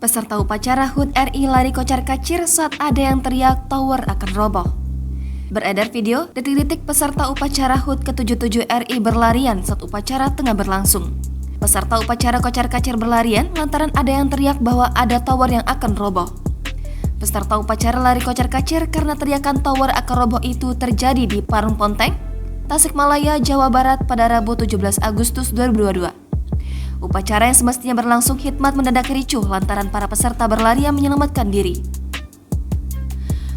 Peserta upacara HUT RI lari kocar-kacir saat ada yang teriak tower akan roboh. Beredar video detik-detik peserta upacara HUT ke-77 RI berlarian saat upacara tengah berlangsung. Peserta upacara kocar-kacir berlarian lantaran ada yang teriak bahwa ada tower yang akan roboh. Peserta upacara lari kocar-kacir karena teriakan tower akan roboh itu terjadi di Parung Ponteng, Tasikmalaya, Jawa Barat pada Rabu 17 Agustus 2022. Upacara yang semestinya berlangsung hikmat mendadak ricuh lantaran para peserta berlarian menyelamatkan diri.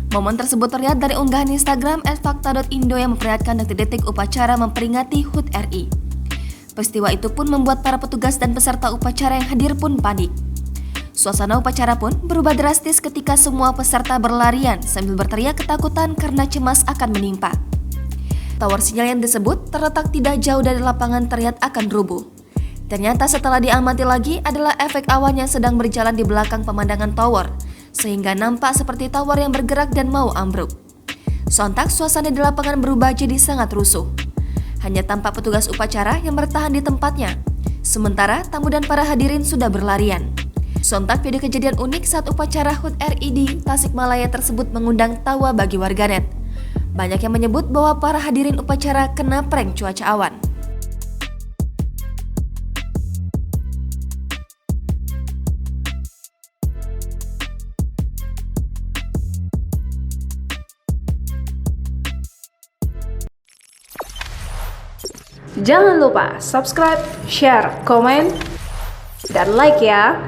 Momen tersebut terlihat dari unggahan Instagram @fakta.indo yang memperlihatkan detik-detik upacara memperingati HUT RI. Peristiwa itu pun membuat para petugas dan peserta upacara yang hadir pun panik. Suasana upacara pun berubah drastis ketika semua peserta berlarian sambil berteriak ketakutan karena cemas akan menimpa. Tower sinyal yang disebut terletak tidak jauh dari lapangan terlihat akan rubuh. Ternyata setelah diamati lagi adalah efek awan yang sedang berjalan di belakang pemandangan tower, sehingga nampak seperti tower yang bergerak dan mau ambruk. Sontak suasana di lapangan berubah jadi sangat rusuh. Hanya tampak petugas upacara yang bertahan di tempatnya, sementara tamu dan para hadirin sudah berlarian. Sontak video kejadian unik saat upacara HUT RI di Tasikmalaya tersebut mengundang tawa bagi warganet. Banyak yang menyebut bahwa para hadirin upacara kena prank cuaca awan. Jangan lupa subscribe, share, komen, dan like ya.